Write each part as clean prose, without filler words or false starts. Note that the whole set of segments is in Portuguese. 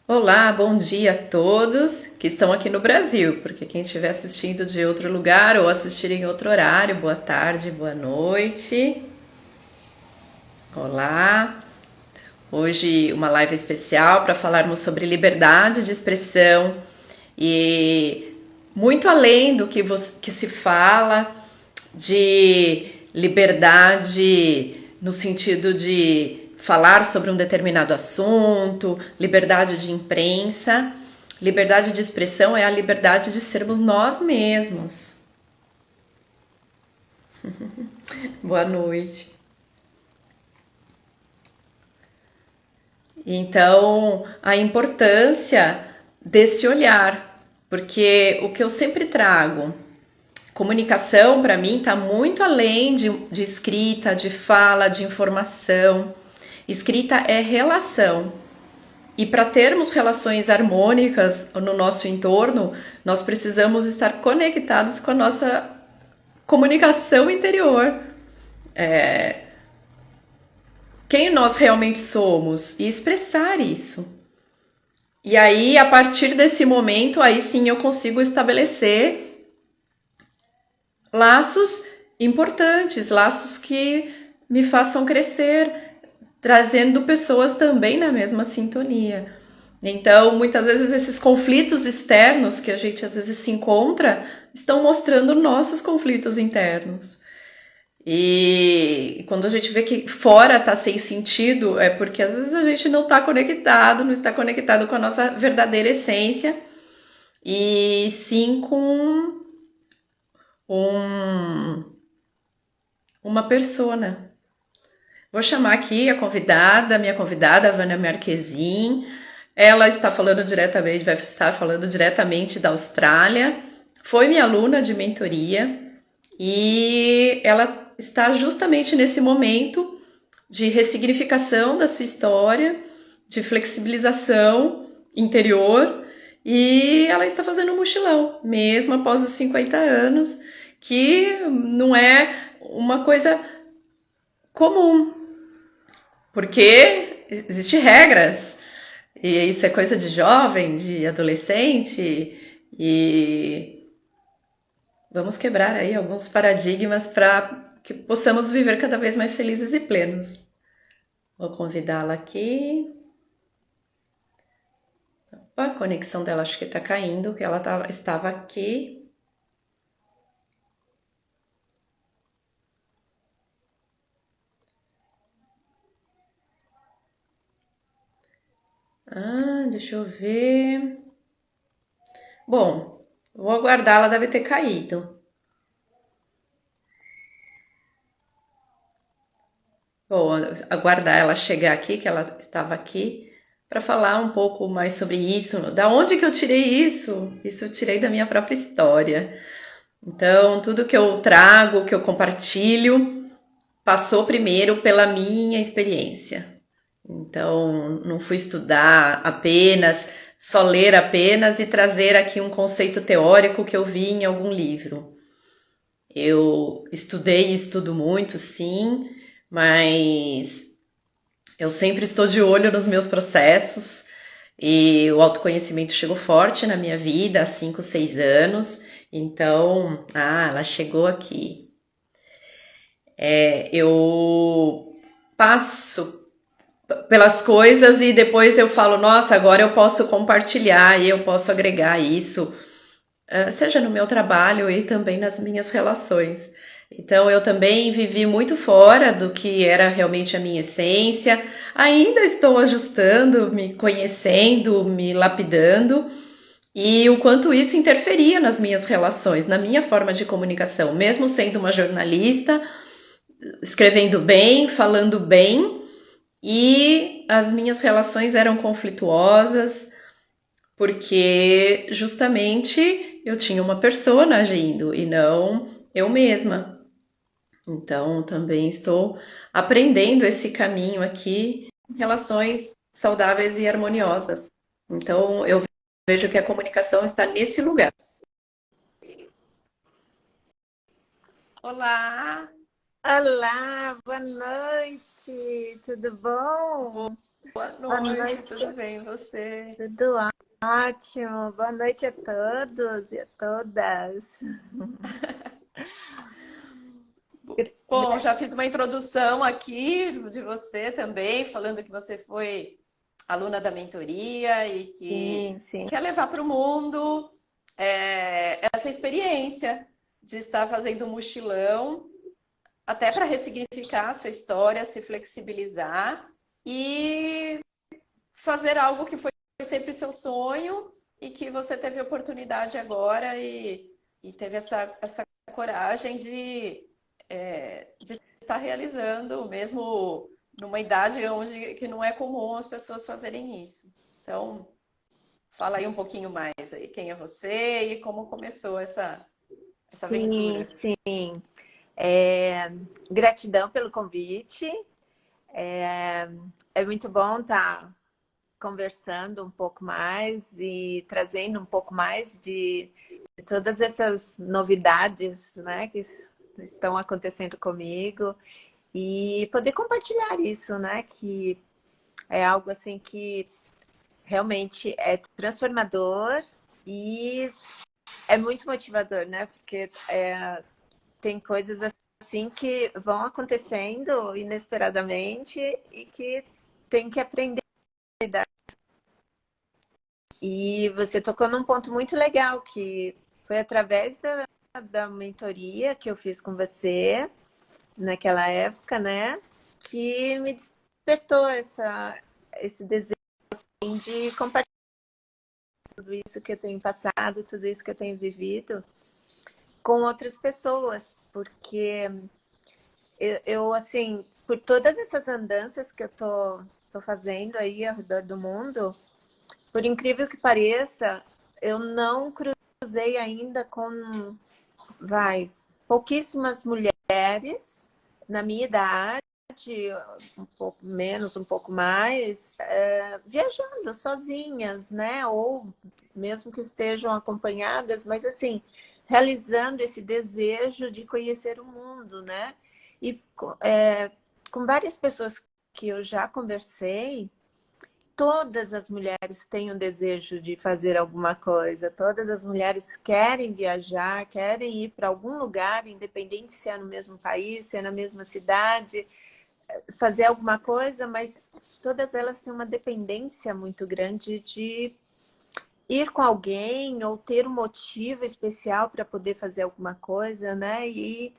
Olá, bom dia a todos que estão aqui no Brasil, porque quem estiver assistindo de outro lugar ou assistir em outro horário, boa tarde, boa noite. Olá, hoje uma live especial para falarmos sobre liberdade de expressão e muito além do que se fala de liberdade no sentido de falar sobre um determinado assunto, liberdade de imprensa. Liberdade de expressão é a liberdade de sermos nós mesmos. Boa noite. Então, a importância desse olhar, porque o que eu sempre trago, comunicação para mim está muito além de escrita, de fala, de informação. Escrita é relação. E para termos relações harmônicas no nosso entorno, nós precisamos estar conectados com a nossa comunicação interior. Quem nós realmente somos e expressar isso. E aí, a partir desse momento, aí sim eu consigo estabelecer laços importantes, laços que me façam crescer, trazendo pessoas também na mesma sintonia. Então, muitas vezes esses conflitos externos que a gente às vezes se encontra estão mostrando nossos conflitos internos. E quando a gente vê que fora está sem sentido, é porque às vezes a gente não está conectado, não está conectado com a nossa verdadeira essência, e sim com um, uma persona. Vou chamar aqui a minha convidada, a Vânia Marquezin. Ela está falando diretamente, vai estar falando diretamente da Austrália. Foi minha aluna de mentoria e ela está justamente nesse momento de ressignificação da sua história, de flexibilização interior, e ela está fazendo um mochilão, mesmo após os 50 anos, que não é uma coisa comum, porque existem regras, e isso é coisa de jovem, de adolescente, e vamos quebrar aí alguns paradigmas para que possamos viver cada vez mais felizes e plenos. Vou convidá-la aqui. A conexão dela acho que está caindo, que ela estava aqui. Deixa eu ver. Bom, vou aguardar, ela deve ter caído. Vou aguardar ela chegar aqui, que ela estava aqui, para falar um pouco mais sobre isso. Da onde que eu tirei isso? Isso eu tirei da minha própria história. Então, tudo que eu trago, que eu compartilho, passou primeiro pela minha experiência. Então, não fui estudar apenas, só ler apenas e trazer aqui um conceito teórico que eu vi em algum livro. Eu estudei e estudo muito, sim, mas eu sempre estou de olho nos meus processos e o autoconhecimento chegou forte na minha vida há 5, 6 anos. Então, ela chegou aqui. Eu passo pelas coisas e depois eu falo, nossa, agora eu posso compartilhar e eu posso agregar isso, seja no meu trabalho e também nas minhas relações. Então eu também vivi muito fora do que era realmente a minha essência, ainda estou ajustando, me conhecendo, me lapidando, e o quanto isso interferia nas minhas relações, na minha forma de comunicação, mesmo sendo uma jornalista, escrevendo bem, falando bem, e as minhas relações eram conflituosas, porque justamente eu tinha uma persona agindo e não eu mesma. Então também estou aprendendo esse caminho aqui em relações saudáveis e harmoniosas. Então eu vejo que a comunicação está nesse lugar. Olá, Olá, boa noite, tudo bom? Boa Boa noite, noite, tudo bem, e você? tudo ótimo. Boa noite a todos e a todas. Bom, já fiz uma introdução aqui de você também, falando que você foi aluna da mentoria e que Sim, sim. quer levar para o mundo essa experiência de estar fazendo um mochilão, até para ressignificar a sua história, se flexibilizar e fazer algo que foi sempre seu sonho e que você teve oportunidade agora e teve essa coragem de estar realizando, mesmo numa idade onde que não é comum as pessoas fazerem isso. Então, fala aí um pouquinho mais aí, quem é você e como começou essa Sim, aventura. sim. É, gratidão pelo convite. É, é muito bom estar conversando um pouco mais e trazendo um pouco mais de todas essas novidades, né, que estão acontecendo comigo e poder compartilhar isso, né, que é algo assim que realmente é transformador e é muito motivador, né? Porque tem coisas assim que vão acontecendo inesperadamente e que tem que aprender. E você tocou num ponto muito legal, que foi através da mentoria que eu fiz com você naquela época, né? Que me despertou esse desejo de compartilhar tudo isso que eu tenho passado, tudo isso que eu tenho vivido com outras pessoas, porque assim, por todas essas andanças que eu tô fazendo aí ao redor do mundo, por incrível que pareça, eu não cruzei ainda com, pouquíssimas mulheres na minha idade, um pouco menos, um pouco mais, viajando sozinhas, né? Ou mesmo que estejam acompanhadas, mas assim, realizando esse desejo de conhecer o mundo, né? E com várias pessoas que eu já conversei, todas as mulheres têm um desejo de fazer alguma coisa, todas as mulheres querem viajar, querem ir para algum lugar, independente se é no mesmo país, se é na mesma cidade, fazer alguma coisa, mas todas elas têm uma dependência muito grande de ir com alguém ou ter um motivo especial para poder fazer alguma coisa, né? E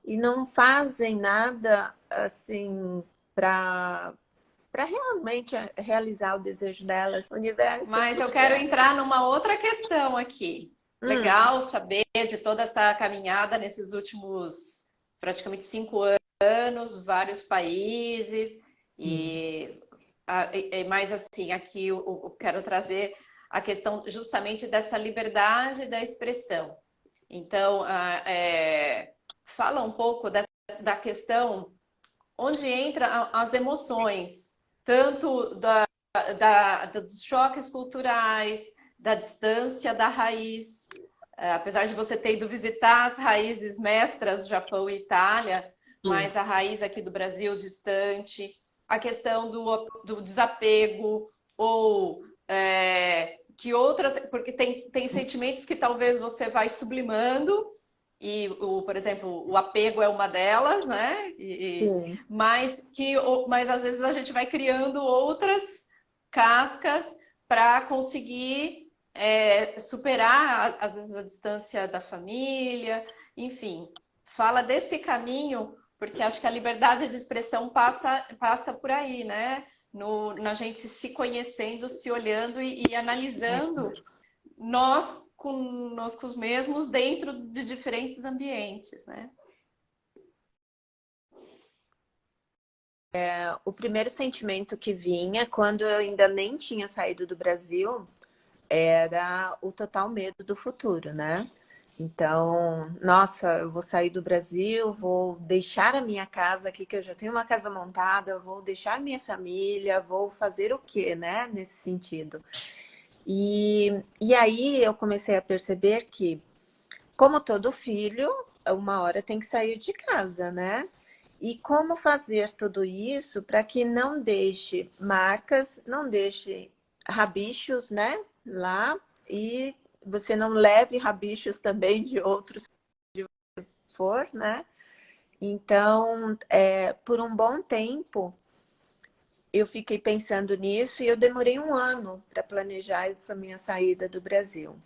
não fazem nada assim para realmente realizar o desejo delas. O universo Mas eu quero quiser. entrar numa outra questão aqui. Hum, Legal saber de toda essa caminhada nesses últimos praticamente 5 anos, vários países, e, mas assim, aqui eu quero trazer a questão justamente dessa liberdade da expressão. Então, fala um pouco da questão onde entra as emoções, tanto dos choques culturais, da distância da raiz. Apesar de você ter ido visitar as raízes mestras, Japão e Itália, sim. mas a raiz aqui do Brasil distante, a questão do desapego, ou que outras, porque tem sentimentos que talvez você vai sublimando, e, por exemplo, o apego é uma delas, né? Sim. Mas às vezes a gente vai criando outras cascas para conseguir superar, às vezes, a distância da família, enfim. Fala desse caminho, porque acho que a liberdade de expressão passa por aí, né? Na gente se conhecendo, se olhando e analisando nós conosco mesmos dentro de diferentes ambientes, né? O primeiro sentimento que vinha quando eu ainda nem tinha saído do Brasil era o total medo do futuro, né? Então, nossa, eu vou sair do Brasil, vou deixar a minha casa aqui, que eu já tenho uma casa montada, vou deixar minha família, vou fazer o quê, né? Nesse sentido. E aí eu comecei a perceber que, como todo filho, uma hora tem que sair de casa, né? E como fazer tudo isso para que não deixe marcas, não deixe rabichos, né, lá, e você não leve rabichos também de outros for, né? Então, por um bom tempo, eu fiquei pensando nisso e eu demorei um ano para planejar essa minha saída do Brasil.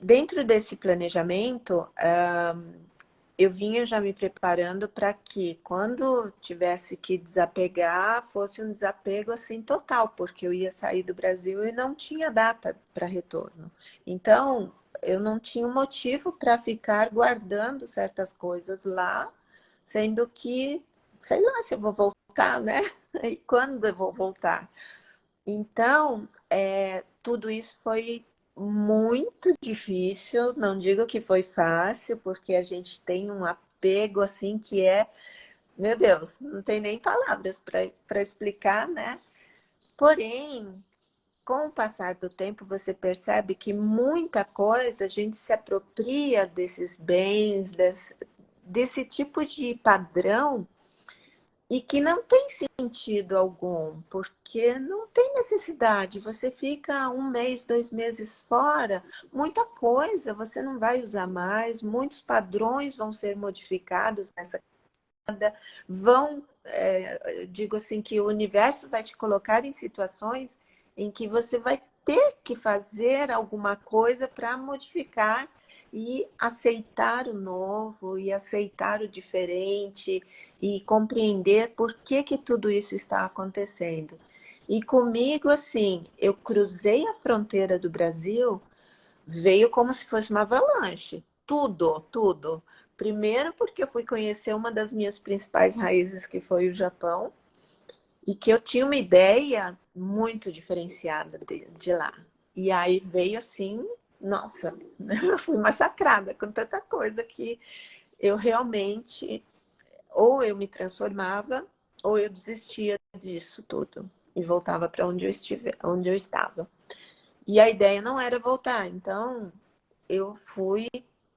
Dentro desse planejamento, eu vinha já me preparando para que, quando tivesse que desapegar, fosse um desapego assim total, porque eu ia sair do Brasil e não tinha data para retorno. Então, eu não tinha um motivo para ficar guardando certas coisas lá, sendo que, sei lá se eu vou voltar, né? E quando eu vou voltar. Então, tudo isso foi muito difícil. Não digo que foi fácil, porque a gente tem um apego assim que meu Deus, não tem nem palavras para explicar, né? Porém, com o passar do tempo, você percebe que muita coisa a gente se apropria desses bens, desse tipo de padrão e que não tem sentido algum, porque não tem necessidade. Você fica um mês, 2 meses fora, muita coisa você não vai usar mais, muitos padrões vão ser modificados nessa vão, digo assim, que o universo vai te colocar em situações em que você vai ter que fazer alguma coisa para modificar e aceitar o novo, e aceitar o diferente, e compreender por que tudo isso está acontecendo. E comigo, assim, eu cruzei a fronteira do Brasil, veio como se fosse uma avalanche. Tudo, tudo. Primeiro porque eu fui conhecer uma das minhas principais raízes, que foi o Japão, e que eu tinha uma ideia muito diferenciada de lá. E aí veio assim, nossa, eu fui massacrada com tanta coisa que eu realmente, ou eu me transformava, ou eu desistia disso tudo e voltava para onde eu estava. E a ideia não era voltar, então eu fui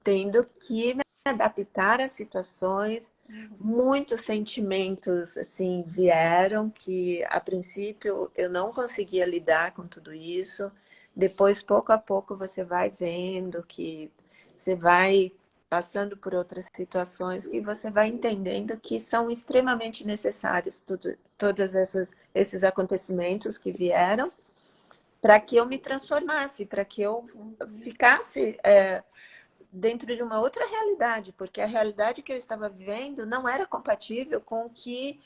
tendo que me adaptar às situações. Muitos sentimentos assim vieram que a princípio eu não conseguia lidar com tudo isso. Depois, pouco a pouco, você vai vendo que você vai passando por outras situações que você vai entendendo que são extremamente necessários todos esses acontecimentos que vieram para que eu me transformasse, para que eu ficasse dentro de uma outra realidade, porque a realidade que eu estava vivendo não era compatível com o que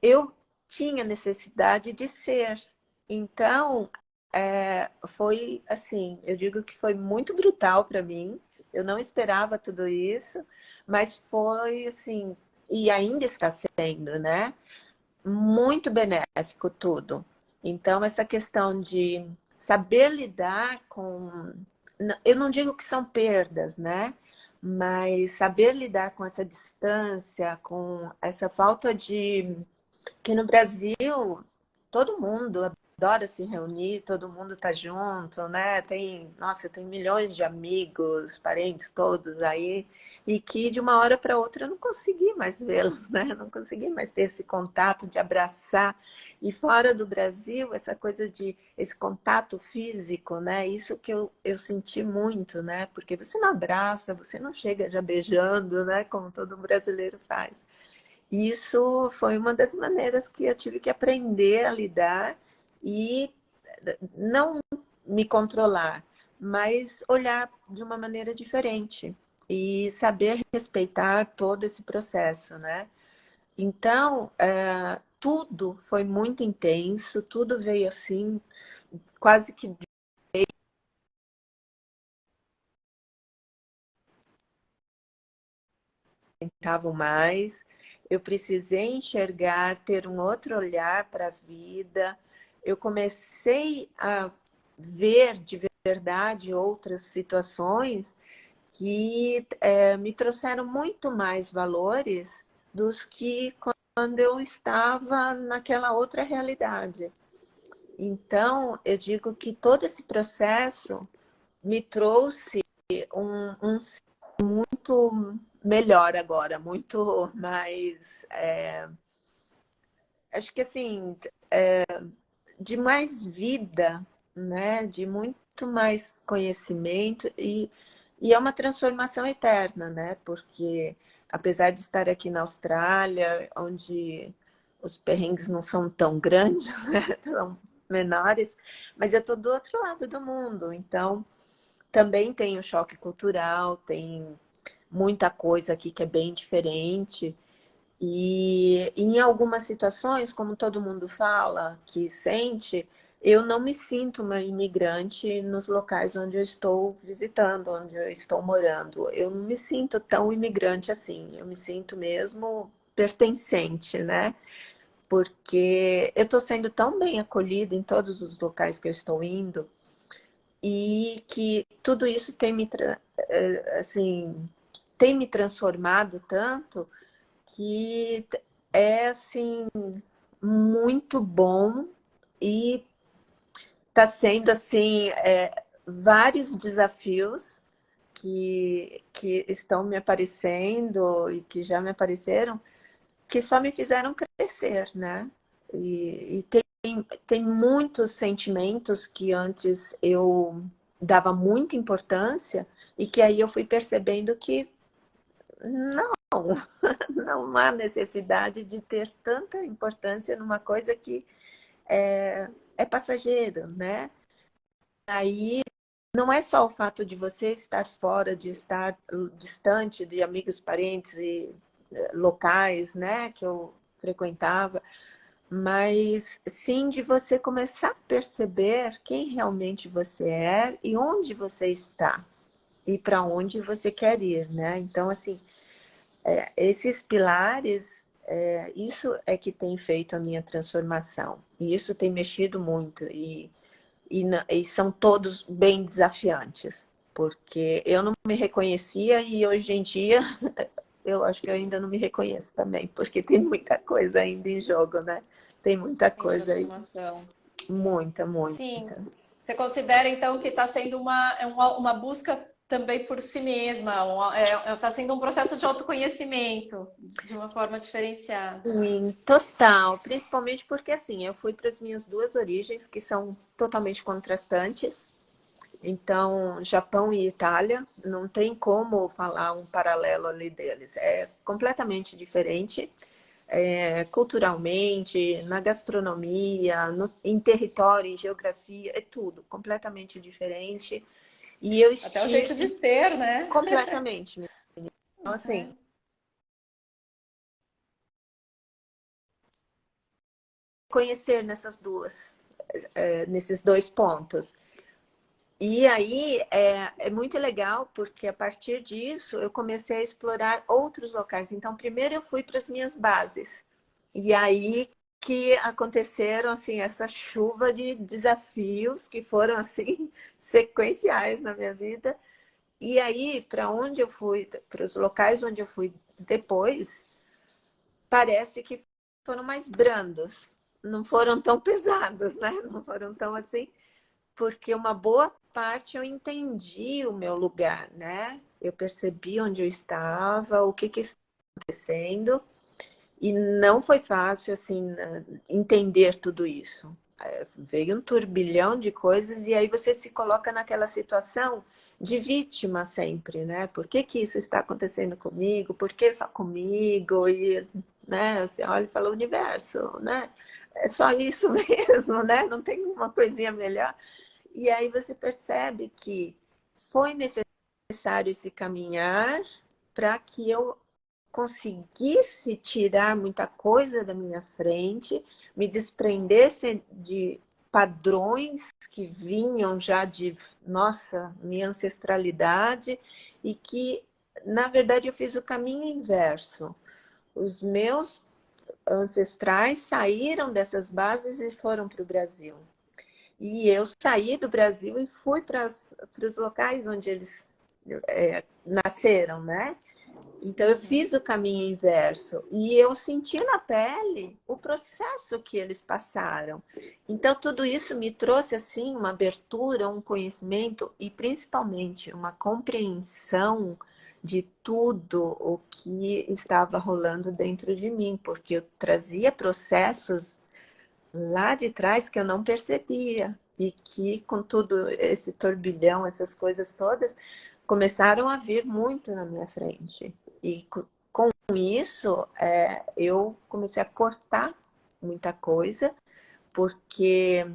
eu tinha necessidade de ser. Então, foi assim, eu digo que foi muito brutal para mim. Eu não esperava tudo isso, mas foi assim, e ainda está sendo, né? Muito benéfico tudo. Então, essa questão de saber lidar com. Eu não digo que são perdas, né? Mas saber lidar com essa distância, com essa falta de. Que no Brasil, todo mundo adora se reunir, todo mundo tá junto, né? Nossa, eu tenho milhões de amigos, parentes todos aí, e que de uma hora para outra eu não consegui mais vê-los, né? Não consegui mais ter esse contato de abraçar. E fora do Brasil, essa coisa de esse contato físico, né? Isso que eu senti muito, né? Porque você não abraça, você não chega já beijando, né? Como todo brasileiro faz. Isso foi uma das maneiras que eu tive que aprender a lidar e não me controlar, mas olhar de uma maneira diferente e saber respeitar todo esse processo, né? Então, tudo foi muito intenso, tudo veio assim, quase que tentavam mais. Eu precisei enxergar, ter um outro olhar para a vida. Eu comecei a ver de verdade outras situações que me trouxeram muito mais valores dos que quando eu estava naquela outra realidade. Então, eu digo que todo esse processo me trouxe um muito melhor agora, muito mais... acho que assim, de mais vida, né? De muito mais conhecimento e é uma transformação eterna, né? Porque apesar de estar aqui na Austrália, onde os perrengues não são tão grandes, né? São menores, mas eu estou do outro lado do mundo, então também tem o choque cultural, tem muita coisa aqui que é bem diferente. E em algumas situações, como todo mundo fala, que sente, eu não me sinto uma imigrante nos locais onde eu estou visitando, onde eu estou morando. Eu não me sinto tão imigrante assim, eu me sinto mesmo pertencente, né? Porque eu estou sendo tão bem acolhida em todos os locais que eu estou indo e que tudo isso tem assim, tem me transformado tanto que é assim muito bom e está sendo assim vários desafios que estão me aparecendo e que já me apareceram que só me fizeram crescer, né? E tem muitos sentimentos que antes eu dava muita importância e que aí eu fui percebendo que não, não há necessidade de ter tanta importância numa coisa que é passageiro, né? Aí não é só o fato de você estar fora, de estar distante de amigos, parentes e locais, né, que eu frequentava, mas sim de você começar a perceber quem realmente você é e onde você está e para onde você quer ir, né? Então, assim, esses pilares, isso é que tem feito a minha transformação. E isso tem mexido muito. E são todos bem desafiantes. Porque eu não me reconhecia e hoje em dia eu acho que eu ainda não me reconheço também. Porque tem muita coisa ainda em jogo, né? Tem muita Em coisa aí. transformação. Muita, muita. Sim. Você considera, então, que está sendo uma busca também por si mesma, está sendo um processo de autoconhecimento de uma forma diferenciada. Sim, total. Principalmente porque, assim, eu fui para as minhas duas origens, que são totalmente contrastantes. Então, Japão e Itália, não tem como falar um paralelo ali deles. É completamente diferente, culturalmente, na gastronomia, em território, em geografia, é tudo completamente diferente. E eu Até o jeito de estive ser, né? completamente. Então, assim, É. conhecer nesses dois pontos. E aí é muito legal, porque a partir disso eu comecei a explorar outros locais. Então, primeiro eu fui para as minhas bases. E aí que aconteceram assim essa chuva de desafios que foram assim sequenciais na minha vida. E aí, para onde eu fui, para os locais onde eu fui depois, parece que foram mais brandos, não foram tão pesados, né? Não foram tão assim porque uma boa parte eu entendi o meu lugar, né? Eu percebi onde eu estava, o que estava acontecendo, e não foi fácil, assim, entender tudo isso. Veio um turbilhão de coisas, e aí você se coloca naquela situação de vítima sempre, né? Por que que isso está acontecendo comigo? Por que só comigo? E, né, você olha e fala, universo, né? É só isso mesmo, né? Não tem uma coisinha melhor. E aí você percebe que foi necessário esse caminhar para que eu conseguisse tirar muita coisa da minha frente, me desprendesse de padrões que vinham já de, nossa, minha ancestralidade e que, na verdade, eu fiz o caminho inverso. Os meus ancestrais saíram dessas bases e foram para o Brasil. E eu saí do Brasil e fui para os locais onde eles nasceram, né? Então eu fiz o caminho inverso e eu senti na pele o processo que eles passaram. Então tudo isso me trouxe assim uma abertura, um conhecimento e principalmente uma compreensão de tudo o que estava rolando dentro de mim, porque eu trazia processos lá de trás que eu não percebia e que com tudo esse turbilhão, essas coisas todas, começaram a vir muito na minha frente. E com isso, eu comecei a cortar muita coisa, porque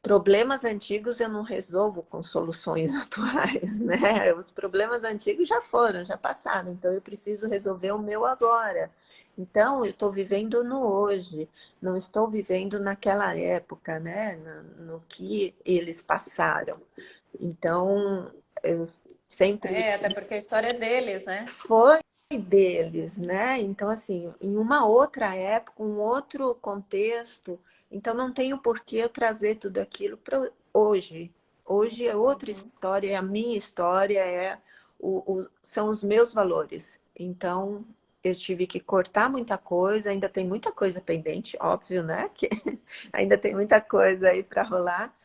problemas antigos eu não resolvo com soluções atuais, né? Os problemas antigos já foram, já passaram, então eu preciso resolver o meu agora. Então, eu estou vivendo no hoje, não estou vivendo naquela época, né? No que eles passaram. Então, eu sempre Até porque a história é deles, né? foi deles, né? Então, assim, em uma outra época, um outro contexto, então não tenho por que eu trazer tudo aquilo para hoje. Hoje é outra Uhum. história, é a minha história, são os meus valores. Então, eu tive que cortar muita coisa, ainda tem muita coisa pendente, óbvio, né? Que ainda tem muita coisa aí para rolar,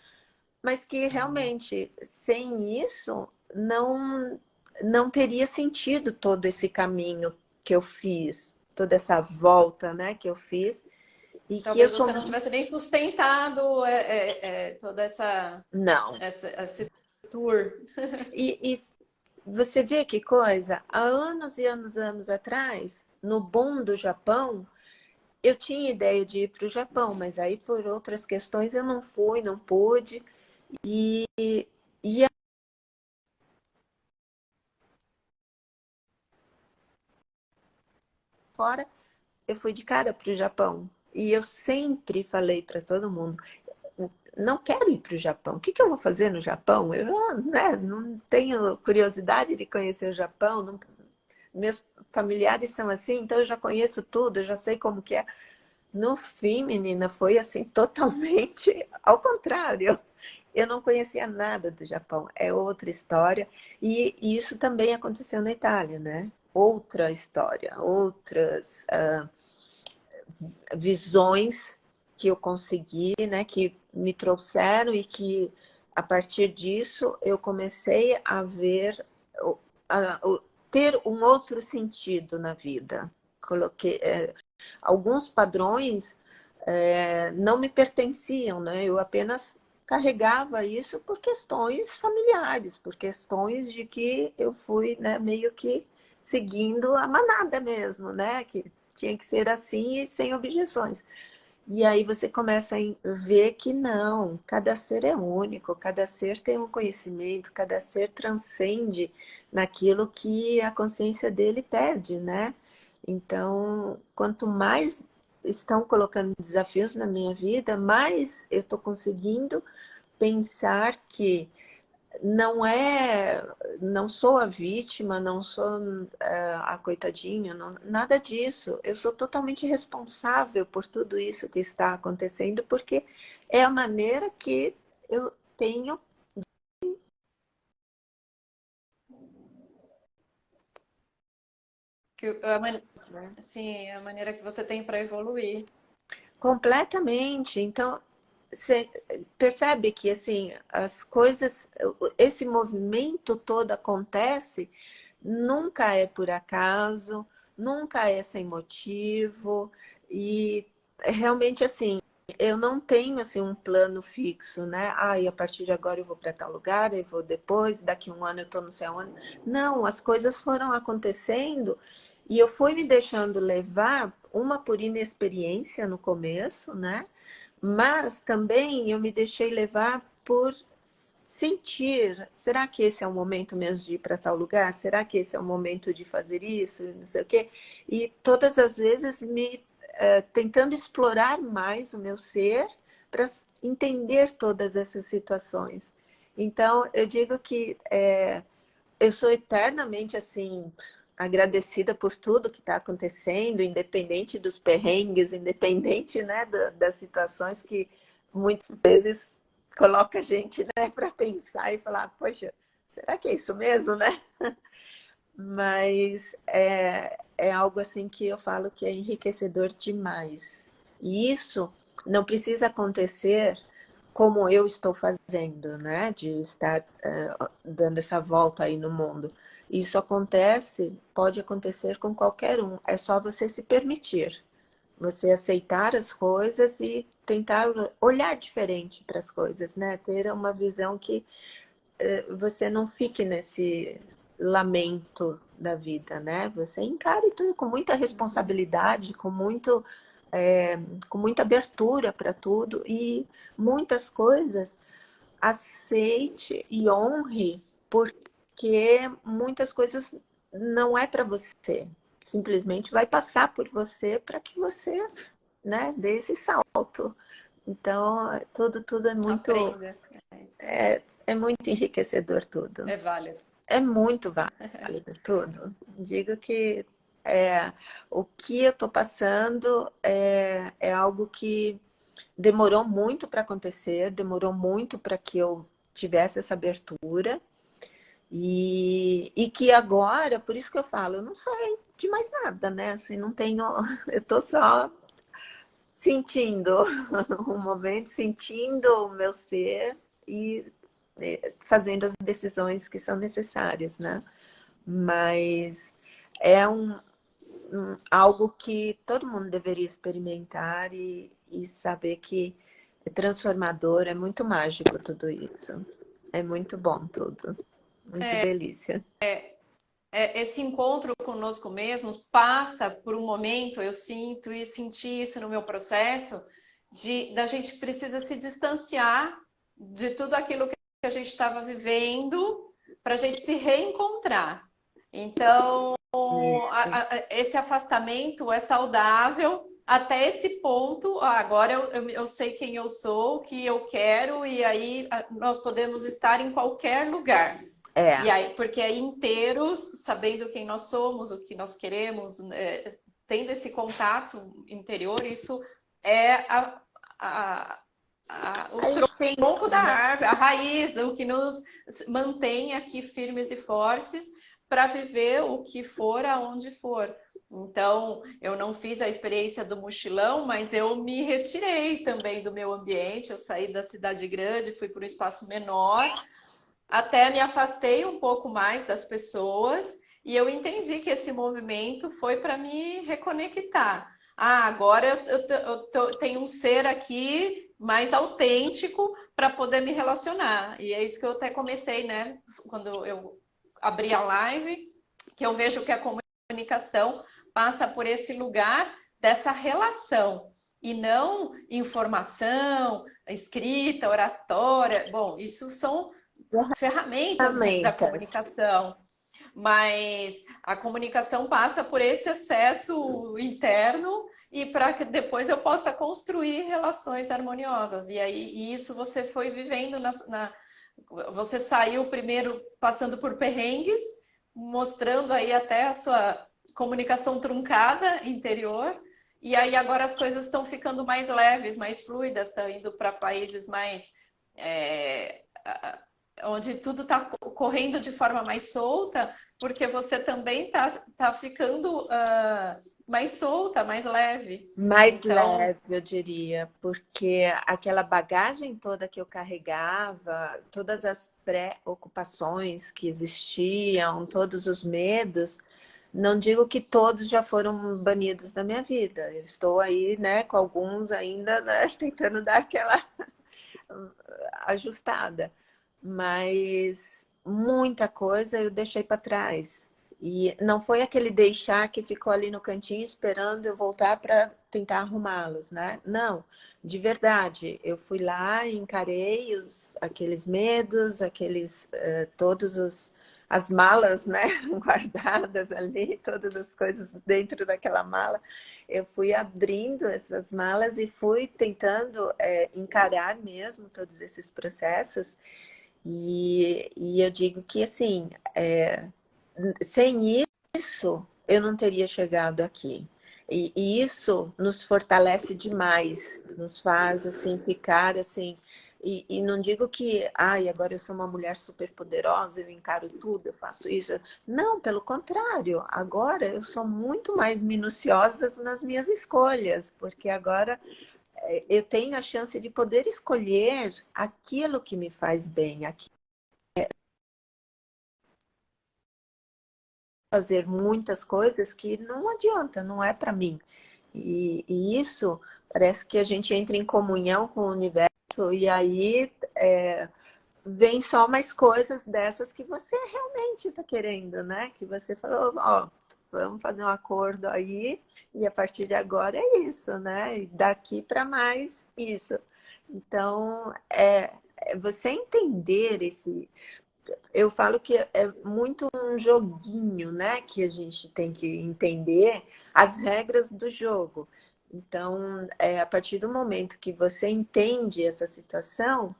mas que realmente sem isso não teria sentido todo esse caminho que eu fiz, toda essa volta, né, que eu fiz e que eu Talvez sou você não tivesse nem sustentado toda não. esse tour. E você vê que coisa, há anos e anos, anos atrás, no boom do Japão, eu tinha ideia de ir para o Japão, mas aí por outras questões eu não fui, não pude. E, e fora eu fui de cara para o Japão. E eu sempre falei para todo mundo, não quero ir para o Japão. O que, que eu vou fazer no Japão? Eu né, não tenho curiosidade de conhecer o Japão. Não, meus familiares são assim, então eu já conheço tudo, eu já sei como que é. No fim, menina, foi assim totalmente ao contrário. Eu não conhecia nada do Japão, é outra história. E isso também aconteceu na Itália, né? Outra história, outras visões que eu consegui, né, que me trouxeram e que a partir disso eu comecei a ver, a ter um outro sentido na vida. Coloquei alguns padrões não me pertenciam, né? Eu apenas carregava isso por questões familiares, por questões de que eu fui, né, meio que seguindo a manada mesmo, né? Que tinha que ser assim e sem objeções. E aí você começa a ver que não, cada ser é único, cada ser tem um conhecimento, cada ser transcende naquilo que a consciência dele pede, né? Então, quanto mais estão colocando desafios na minha vida, mais eu estou conseguindo pensar que não sou a vítima, não sou a coitadinha, nada disso. Eu sou totalmente responsável por tudo isso que está acontecendo, porque é a maneira que eu tenho Que né? assim, a maneira que você tem para evoluir. Completamente. Então, você percebe que assim, as coisas, esse movimento todo acontece, nunca é por acaso, nunca é sem motivo, e realmente assim, eu não tenho assim um plano fixo, né? Ah, e a partir de agora eu vou para tal lugar, eu vou depois, daqui um ano eu estou não sei aonde. Não, as coisas foram acontecendo e eu fui me deixando levar, uma por inexperiência no começo, né? Mas também eu me deixei levar por sentir, será que esse é o momento mesmo de ir para tal lugar? Será que esse é o momento de fazer isso? Não sei o quê. E todas as vezes tentando explorar mais o meu ser para entender todas essas situações. Então, eu digo que eu sou eternamente assim agradecida por tudo que está acontecendo, independente dos perrengues, independente, né, das situações que muitas vezes coloca a gente, né, para pensar e falar, poxa, será que é isso mesmo, né? Mas é algo assim que eu falo que é enriquecedor demais. E isso não precisa acontecer como eu estou fazendo, né? De estar dando essa volta aí no mundo. Isso acontece, pode acontecer com qualquer um. É só você se permitir, você aceitar as coisas e tentar olhar diferente para as coisas, né? Ter uma visão que você não fique nesse lamento da vida, né? Você encare tudo com muita responsabilidade, é, com muita abertura para tudo e muitas coisas aceite e honre, porque muitas coisas não é para você. Simplesmente vai passar por você para que você, né, dê esse salto. Então, tudo Aprenda. é muito enriquecedor tudo. É válido. É muito válido tudo. Digo que o que eu estou passando é algo que demorou muito para acontecer, demorou muito para que eu tivesse essa abertura. E que agora, por isso que eu falo, eu não sei de mais nada, né? Assim, não tenho. Eu estou só sentindo o momento, sentindo o meu ser e fazendo as decisões que são necessárias, né? Mas é algo que todo mundo deveria experimentar e saber que é transformador, é muito mágico tudo isso. É muito bom tudo. Muito delícia. Esse encontro conosco mesmos passa por um momento, eu sinto e senti isso no meu processo, da gente precisa se distanciar de tudo aquilo que a gente estava vivendo para a gente se reencontrar. Então, Isso. esse afastamento é saudável até esse ponto. Agora eu sei quem eu sou, o que eu quero, e aí nós podemos estar em qualquer lugar. É. E aí, porque aí inteiros, sabendo quem nós somos, o que nós queremos, tendo esse contato interior, isso é a, o A tronco essência, da né? árvore, a raiz, o que nos mantém aqui firmes e fortes para viver o que for aonde for. Então, eu não fiz a experiência do mochilão, mas eu me retirei também do meu ambiente. Eu saí da cidade grande, fui para um espaço menor, até me afastei um pouco mais das pessoas e eu entendi que esse movimento foi para me reconectar. Ah, agora tenho um ser aqui mais autêntico para poder me relacionar. E é isso que eu até comecei, né? Quando eu abri a live, que eu vejo que a comunicação passa por esse lugar dessa relação e não informação, escrita, oratória. Bom, isso são ferramentas da Ferramentas. comunicação, mas a comunicação passa por esse acesso interno e para que depois eu possa construir relações harmoniosas. E aí e isso você foi vivendo você saiu primeiro passando por perrengues, mostrando aí até a sua comunicação truncada interior. E aí agora as coisas estão ficando mais leves, mais fluidas, estão indo para países mais é, onde tudo está correndo de forma mais solta, porque você também tá ficando mais solta, mais leve. Mais Então, leve, eu diria, porque aquela bagagem toda que eu carregava, todas as preocupações que existiam, todos os medos, não digo que todos já foram banidos da minha vida. Eu estou aí, né, com alguns ainda, né, tentando dar aquela ajustada, mas muita coisa eu deixei para trás. E não foi aquele deixar que ficou ali no cantinho esperando eu voltar para tentar arrumá-los, né? Não, de verdade, eu fui lá e encarei aqueles medos, todos as malas, né, guardadas ali, todas as coisas dentro daquela mala. Eu fui abrindo essas malas e fui tentando encarar mesmo todos esses processos. E eu digo que, assim, sem isso, eu não teria chegado aqui. E isso nos fortalece demais, nos faz, assim, ficar, assim... E não digo que, ai, agora eu sou uma mulher super poderosa, eu encaro tudo, eu faço isso. Não, pelo contrário, agora eu sou muito mais minuciosa nas minhas escolhas, porque agora eu tenho a chance de poder escolher aquilo que me faz bem, fazer muitas coisas que não adianta, não é para mim. E isso parece que a gente entra em comunhão com o universo e aí vem só mais coisas dessas que você realmente está querendo, né? Que você falou, ó, vamos fazer um acordo aí e a partir de agora é isso, né? E daqui para mais isso. Então, é você entender esse, eu falo que é muito um joguinho, né? Que a gente tem que entender as regras do jogo. Então, a partir do momento que você entende essa situação,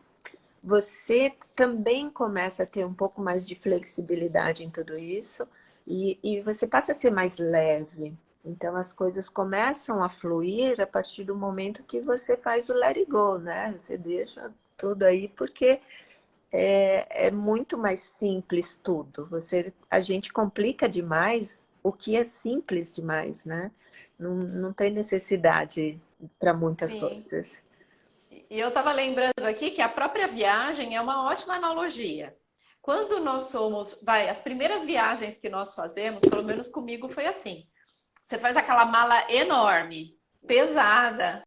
você também começa a ter um pouco mais de flexibilidade em tudo isso e você passa a ser mais leve. Então, as coisas começam a fluir a partir do momento que você faz o let it go, né? Você deixa tudo aí, porque é muito mais simples tudo. A gente complica demais o que é simples demais, né? Não tem necessidade para muitas Sim. coisas. E eu estava lembrando aqui que a própria viagem é uma ótima analogia. Quando nós somos, as primeiras viagens que nós fazemos, pelo menos comigo foi assim. Você faz aquela mala enorme, pesada,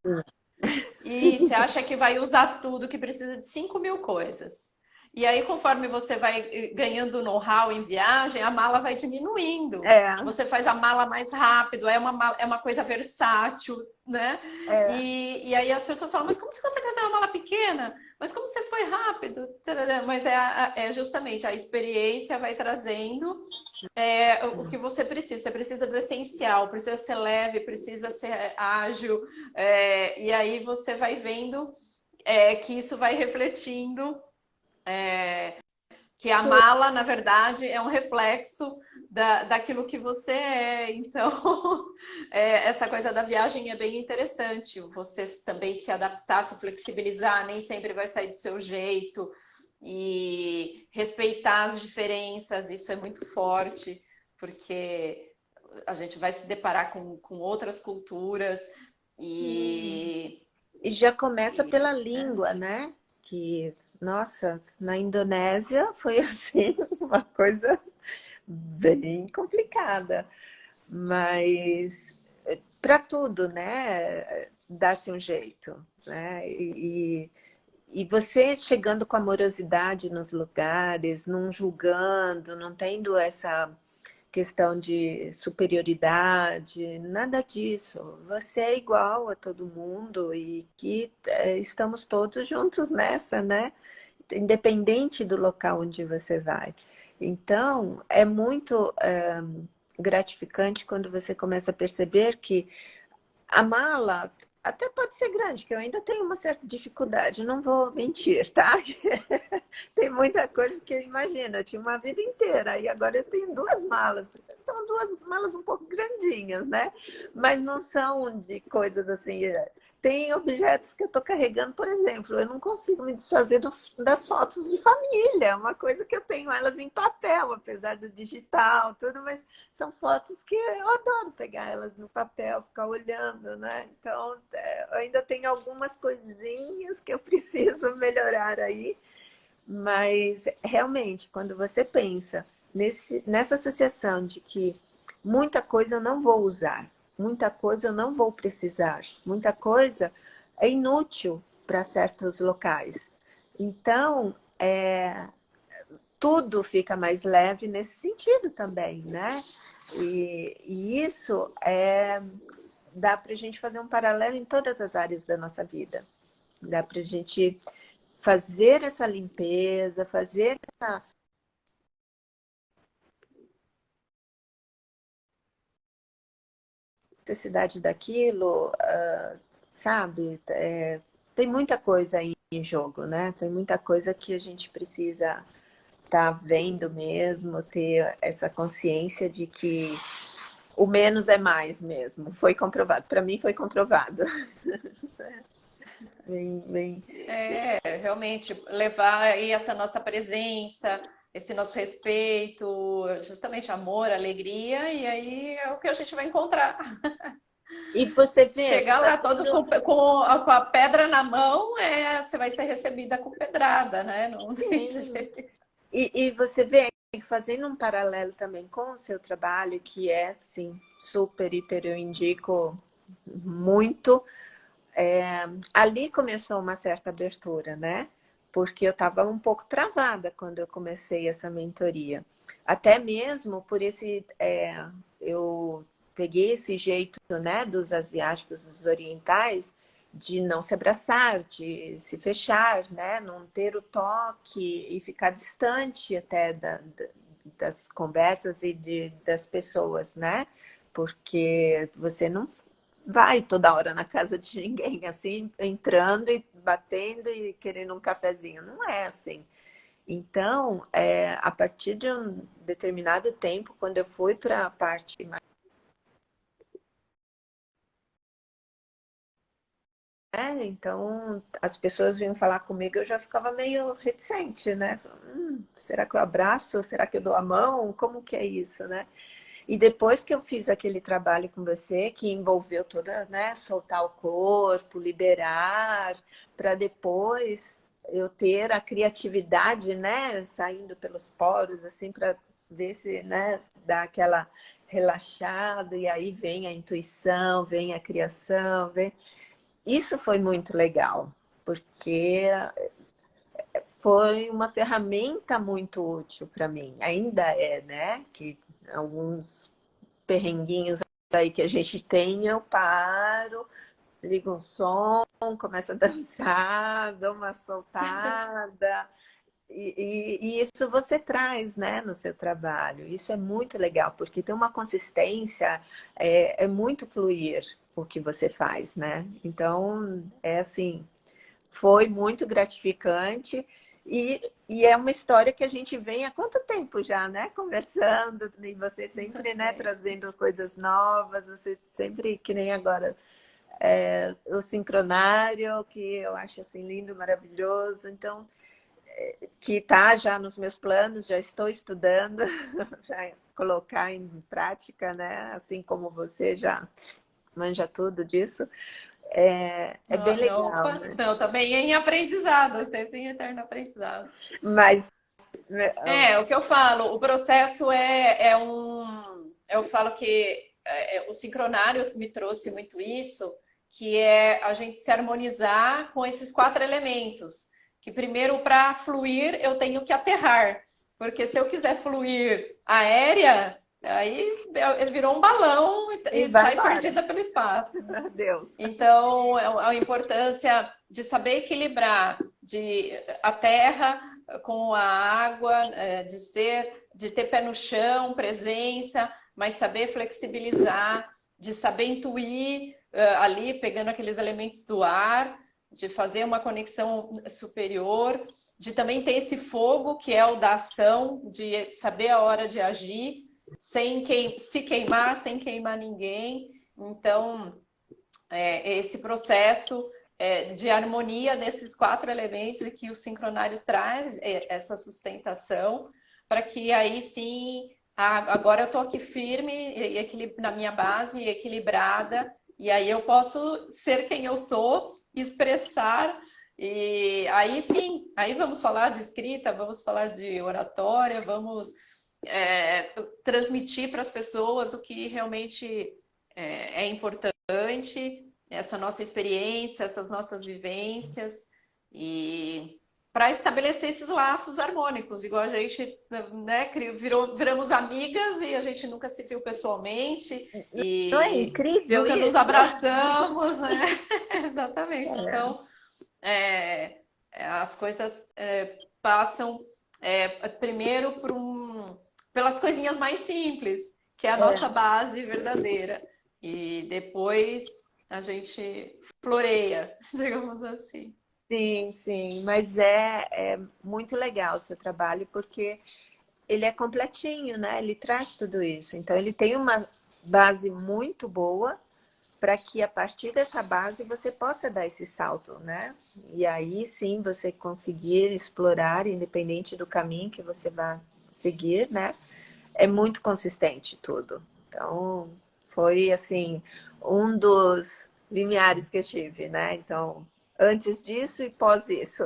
e você Sim, acha que vai usar tudo, que precisa de 5.000 coisas. E aí, conforme você vai ganhando know-how em viagem, a mala vai diminuindo. é, Você faz a mala mais rápido, é uma coisa versátil, né? é. E aí as pessoas falam, mas como você consegue fazer uma mala pequena? Mas como você foi rápido? Mas é justamente a experiência vai trazendo o que você precisa. Você precisa do essencial, precisa ser leve, precisa ser ágil. E aí você vai vendo que isso vai refletindo que a mala, na verdade, é um reflexo daquilo que você é. Então, essa coisa da viagem é bem interessante. Você também se adaptar, se flexibilizar, nem sempre vai sair do seu jeito. E respeitar as diferenças, isso é muito forte, porque a gente vai se deparar com outras culturas e, E já começa e pela língua, né? Que, nossa, na Indonésia foi assim, uma coisa bem complicada. Mas para tudo, né? Dá-se um jeito, né? E você chegando com amorosidade nos lugares, não julgando, não tendo essa questão de superioridade, nada disso. Você é igual a todo mundo e que estamos todos juntos nessa, né? Independente do local onde você vai. Então, é muito gratificante quando você começa a perceber que a mala até pode ser grande, que eu ainda tenho uma certa dificuldade, não vou mentir, tá? Tem muita coisa que imagina, eu tinha uma vida inteira e agora eu tenho duas malas. São duas malas um pouco grandinhas, né? Mas não são de coisas assim. Tem objetos que eu estou carregando, por exemplo, eu não consigo me desfazer das fotos de família, é uma coisa que eu tenho elas em papel, apesar do digital, tudo, mas são fotos que eu adoro pegar elas no papel, ficar olhando, né? Então, eu ainda tenho algumas coisinhas que eu preciso melhorar aí, mas realmente, quando você pensa nessa associação de que muita coisa eu não vou usar, muita coisa eu não vou precisar, muita coisa é inútil para certos locais. Então, tudo fica mais leve nesse sentido também, né? E isso dá para a gente fazer um paralelo em todas as áreas da nossa vida. Dá para a gente fazer essa limpeza, fazer essa necessidade daquilo, sabe? Tem muita coisa aí em jogo, né? Tem muita coisa que a gente precisa estar vendo mesmo, ter essa consciência de que o menos é mais mesmo. Foi comprovado. Para mim foi comprovado. Bem, bem. realmente levar aí essa nossa presença, esse nosso respeito, justamente amor, alegria, e aí é o que a gente vai encontrar. E você vê que Chegar lá todo fazendo... com a pedra na mão, você vai ser recebida com pedrada, né? Não tem Sim. jeito. E você vê que fazendo um paralelo também com o seu trabalho, que é, sim, super, hiper, eu indico muito. Ali começou uma certa abertura, né? Porque eu estava um pouco travada quando eu comecei essa mentoria. Até mesmo por eu peguei esse jeito, né, dos asiáticos, dos orientais, de não se abraçar, de se fechar, né, não ter o toque e ficar distante até das conversas e das pessoas, né? Porque você não vai toda hora na casa de ninguém, assim, entrando e batendo e querendo um cafezinho. Não é assim. Então, a partir de um determinado tempo, quando eu fui para a parte mais. Então, as pessoas vinham falar comigo, eu já ficava meio reticente, né? Será que eu abraço? Será que eu dou a mão? Como que é isso, né? E depois que eu fiz aquele trabalho com você, que envolveu toda, né, soltar o corpo, liberar, para depois eu ter a criatividade, né, saindo pelos poros, assim, para ver se, né, dá aquela relaxada, e aí vem a intuição, vem a criação, vem... Isso foi muito legal, porque foi uma ferramenta muito útil para mim. Ainda é, né? Que alguns perrenguinhos aí que a gente tem, eu paro, ligo um som, começo a dançar, dou uma soltada. E isso você traz, né, no seu trabalho. Isso é muito legal, porque tem uma consistência, é muito fluir o que você faz, né? Então, é assim, foi muito gratificante e é uma história que a gente vem há quanto tempo já, né? Conversando, e você sempre, né, trazendo coisas novas, você sempre, que nem agora, o sincronário, que eu acho assim lindo, maravilhoso. Então, que está já nos meus planos, já estou estudando, já colocar em prática, né? Assim como você já manja tudo disso. É bem legal, Opa, né? então também em aprendizado, sempre em eterno aprendizado. Mas né, O que eu falo, o processo é um. Eu falo que o sincronário me trouxe muito isso, que é a gente se harmonizar com esses quatro elementos. Que primeiro, para fluir, eu tenho que aterrar. Porque se eu quiser fluir aérea, aí virou um balão e e vai sai embora. perdida pelo espaço. Deus. Então, a importância de saber equilibrar a terra com a água, de ter pé no chão, presença, mas saber flexibilizar, de saber intuir ali, pegando aqueles elementos do ar, de fazer uma conexão superior, de também ter esse fogo, que é o da ação, de saber a hora de agir, se queimar, sem queimar ninguém. Então, esse processo de harmonia desses quatro elementos e que o sincronário traz essa sustentação para que aí sim, agora eu estou aqui firme na minha base, equilibrada, e aí eu posso ser quem eu sou, expressar, e aí sim, aí vamos falar de escrita, vamos falar de oratória, vamos transmitir para as pessoas o que realmente é importante, essa nossa experiência, essas nossas vivências, e para estabelecer esses laços harmônicos, igual a gente, né, viramos amigas e a gente nunca se viu pessoalmente Não é e incrível nunca nos isso? abraçamos, né? Exatamente. É, Então, as coisas passam primeiro pelas coisinhas mais simples, que é a nossa é, base verdadeira. E depois a gente floreia, digamos assim. sim, sim, mas é muito legal o seu trabalho porque ele é completinho, né? Ele traz tudo isso. Então, ele tem uma base muito boa para que a partir dessa base você possa dar esse salto, né? E aí sim você conseguir explorar, independente do caminho que você vai seguir, né? É muito consistente tudo. Então, foi assim, um dos limiares que eu tive, né? Então, antes disso e pós isso.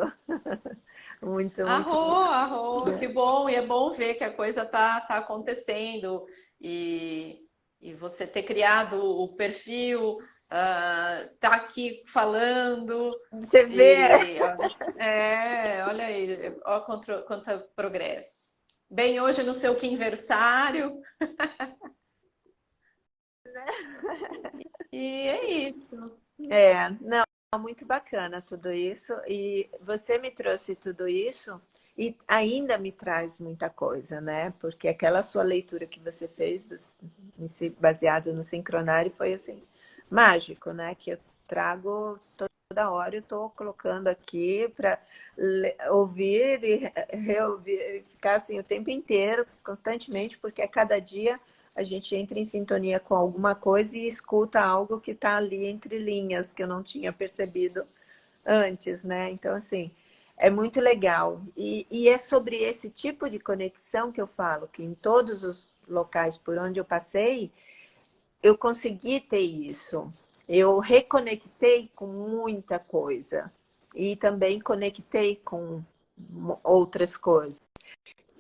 Muito, muito bom. Que bom, e é bom ver que a coisa tá acontecendo e, e você ter criado o perfil, tá aqui falando, Você vê, e olha aí, ó quanto progresso. Bem, hoje no seu quinversário, e é isso. não, muito bacana tudo isso. E você me trouxe tudo isso e ainda me traz muita coisa, né? Porque aquela sua leitura que você fez, baseado no sincronário, foi assim, mágico, né? Que eu trago toda hora, eu estou colocando aqui para ouvir e reouvir, e ficar assim o tempo inteiro, constantemente, porque a cada dia a gente entra em sintonia com alguma coisa e escuta algo que está ali entre linhas, que eu não tinha percebido antes, né? Então, assim, é muito legal. E é sobre esse tipo de conexão que eu falo, que em todos os locais por onde eu passei, eu consegui ter isso. Eu reconectei com muita coisa e também conectei com outras coisas.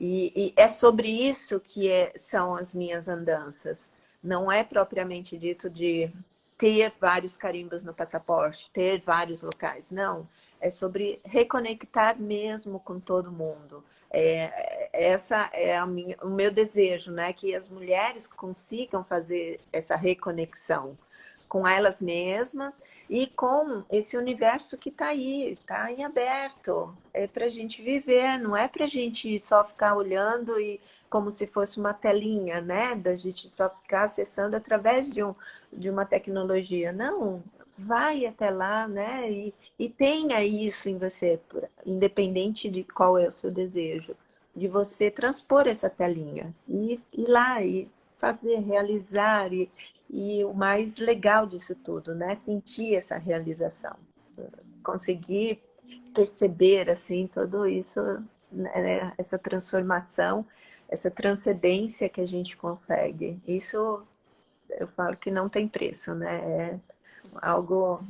E é sobre isso que são as minhas andanças. Não é propriamente dito de ter vários carimbos no passaporte, ter vários locais. Não. É sobre reconectar mesmo com todo mundo. Essa é o meu desejo, né? Que as mulheres consigam fazer essa reconexão com elas mesmas e com esse universo que está aí, está em aberto. É para a gente viver, não é para a gente só ficar olhando e como se fosse uma telinha, né? Da gente só ficar acessando através de uma tecnologia. Não, vai até lá, né? E tenha isso em você, independente de qual é o seu desejo, de você transpor essa telinha e ir lá e fazer, realizar e o mais legal disso tudo, né? Sentir essa realização, conseguir perceber assim tudo isso, né? Essa transformação, essa transcendência que a gente consegue. Isso eu falo que não tem preço, né? É algo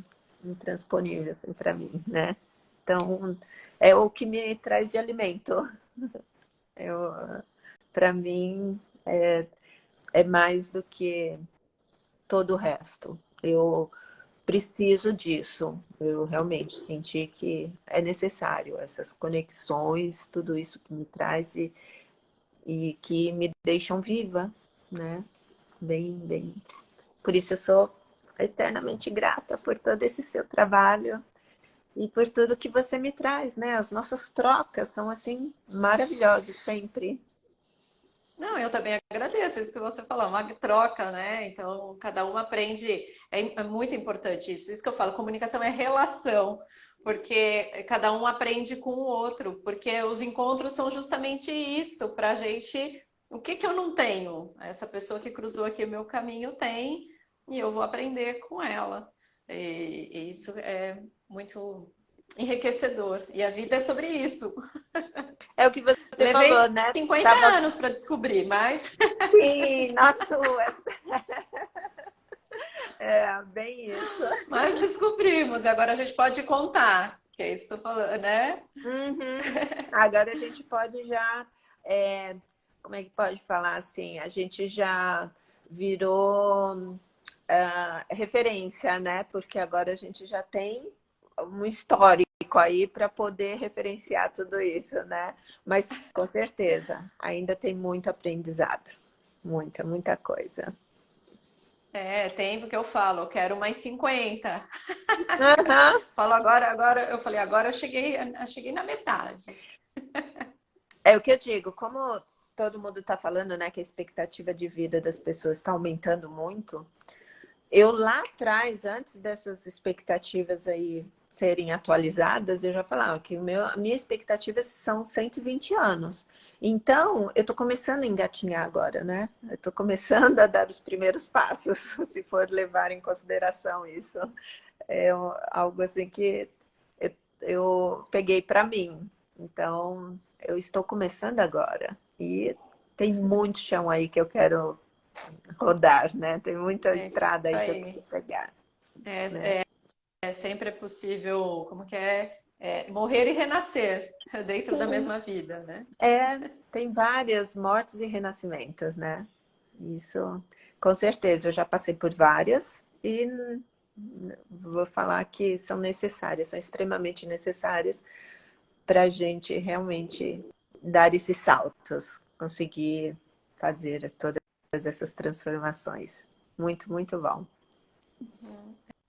intransponível assim, para mim, né? Então, é o que me traz de alimento. Para mim, é mais do que todo o resto. Eu preciso disso. Eu realmente senti que é necessário essas conexões, tudo isso que me traz e que me deixam viva, né? Bem, bem. Por isso eu sou eternamente grata por todo esse seu trabalho e por tudo que você me traz, né? As nossas trocas são assim maravilhosas sempre. Não, eu também agradeço isso que você falou, uma troca, né? Então, cada um aprende, é muito importante isso. Isso que eu falo, comunicação é relação, porque cada um aprende com o outro, porque os encontros são justamente isso, para a gente, o que que eu não tenho? Essa pessoa que cruzou aqui o meu caminho tem, e eu vou aprender com ela. E isso é muito enriquecedor, e a vida é sobre isso. É o que você Levei falou, né? 50 Tava anos para descobrir, mas assim, nós duas. É, bem isso. Mas descobrimos, agora a gente pode contar, que é isso que eu tô falando, né? Uhum. Agora a gente pode já, como é que pode falar assim? A gente já virou referência, né? Porque agora a gente já tem um histórico aí para poder referenciar tudo isso, né? Mas com certeza, ainda tem muito aprendizado. Muita, muita coisa. É, tempo que eu falo, eu quero mais 50. Uhum. Falo agora, eu falei, agora eu cheguei na metade. É o que eu digo, como todo mundo está falando, né, que a expectativa de vida das pessoas está aumentando muito. Eu lá atrás, antes dessas expectativas aí serem atualizadas, eu já falava que a minha expectativa são 120 anos. Então, eu estou começando a engatinhar agora, né? Eu estou começando a dar os primeiros passos, se for levar em consideração isso. É algo assim que eu peguei para mim. Então, eu estou começando agora. E tem muito chão aí que eu quero rodar, né? Tem muita É isso estrada aí que eu aí. quero né? Sempre é possível, como que é? Morrer e renascer dentro da Sim. mesma vida, né? Tem várias mortes e renascimentos, né? Isso, com certeza, eu já passei por várias e vou falar que são necessárias, são extremamente necessárias para a gente realmente dar esses saltos, conseguir fazer todas essas transformações. Muito, muito bom.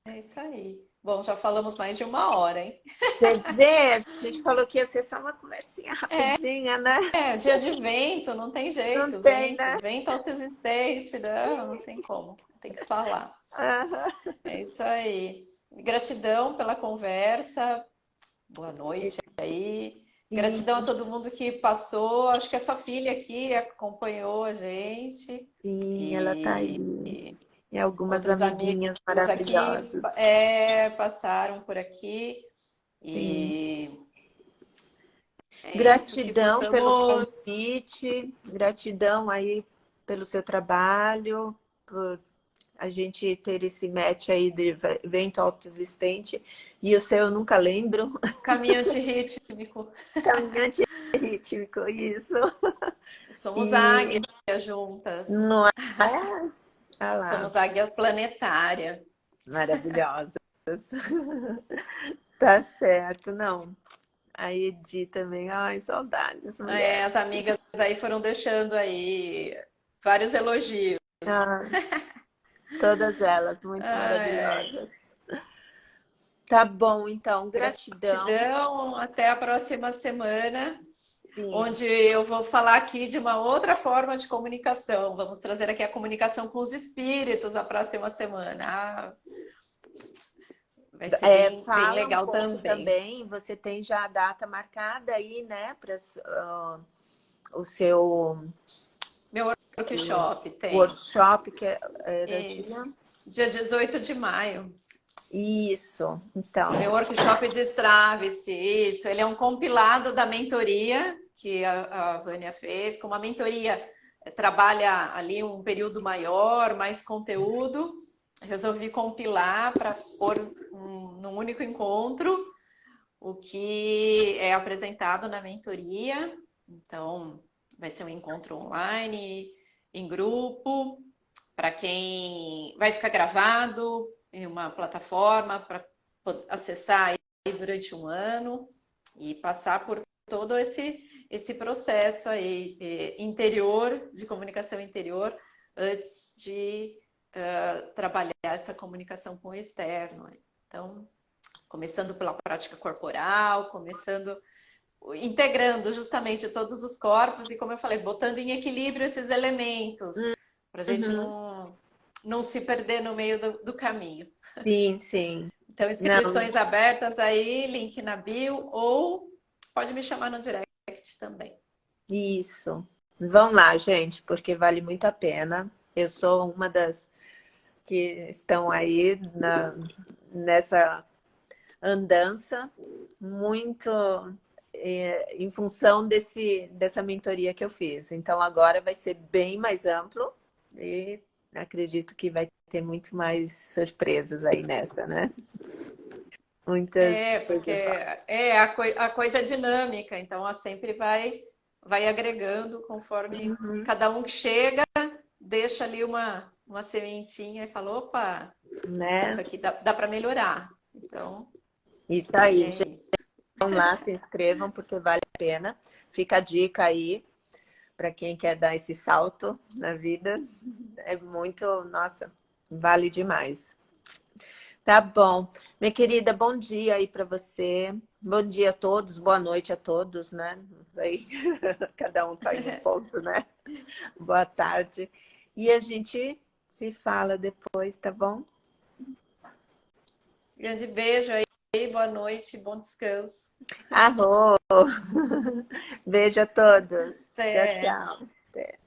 É isso aí. Bom, já falamos mais de 1 hora, hein? Quer ver? A gente falou que ia ser só uma conversinha rapidinha, né? Dia de vento, não tem Não jeito. tem, Vento, né? vento autoexistente, não tem como. Tem que falar. Aham. É isso aí. Gratidão pela conversa. Boa noite aí. Sim, Gratidão a todo mundo que passou. Acho que a sua filha aqui acompanhou a gente. sim, ela tá E aí. E algumas outros amiguinhas amigos aqui maravilhosas. passaram por aqui. Sim. E é isso, que Gratidão pelo possamos. convite, gratidão aí pelo seu trabalho, por a gente ter esse match aí de evento autoexistente. E o seu eu nunca lembro. Caminhante rítmico. Caminhante rítmico, isso. Somos E águias juntas. não é? Ah lá, Somos águia planetária. maravilhosas. Tá certo, não. A Edi também, ai, saudades, mulher. As amigas aí foram deixando aí vários elogios. Ah, todas elas, muito Ai, maravilhosas. Tá bom, então, gratidão. gratidão. Até a próxima semana, Sim, onde eu vou falar aqui de uma outra forma de comunicação. Vamos trazer aqui a comunicação com os espíritos a próxima semana. Vai ser bem fala um legal pouco também. também. Você tem já a data marcada aí, né, para o seu Meu workshop tem. workshop, que era Isso. dia. Dia 18 de maio. Isso, então. Meu workshop Destrave-se, isso. Ele é um compilado da mentoria que a Vânia fez. Como a mentoria trabalha ali um período maior, mais conteúdo, resolvi compilar para pôr num único encontro o que é apresentado na mentoria. Então, vai ser um encontro online, em grupo, para quem vai ficar gravado em uma plataforma para acessar aí durante 1 ano e passar por todo esse processo aí interior, de comunicação interior, antes de trabalhar essa comunicação com o externo. Então, começando pela prática corporal, integrando justamente todos os corpos e, como eu falei, botando em equilíbrio esses elementos, para a gente Uhum. não se perder no meio do caminho. Sim, sim. Então, Não, inscrições abertas aí, link na bio, ou pode me chamar no direct também. isso. Vão lá, gente, porque vale muito a pena. Eu sou uma das que estão aí nessa andança, muito em função dessa mentoria que eu fiz. Então, agora vai ser bem mais amplo e acredito que vai ter muito mais surpresas aí nessa, né? Muitas Porque coisas lá. a coisa é dinâmica, então ela sempre vai agregando conforme Uhum. cada um que chega, deixa ali uma sementinha e fala, opa, isso Né? aqui dá para melhorar. Então, Isso aí, é gente. isso. Vão lá, se inscrevam, porque vale a pena. Fica a dica aí para quem quer dar esse salto na vida. É muito, nossa, vale demais. Tá bom. Minha querida, bom dia aí para você. Bom dia a todos, boa noite a todos, né? Aí, cada um tá em um ponto, né? Boa tarde. E a gente se fala depois, tá bom? Grande beijo aí, boa noite, bom descanso. Arro! Beijo a todos. Tchau, Até. tchau. Até.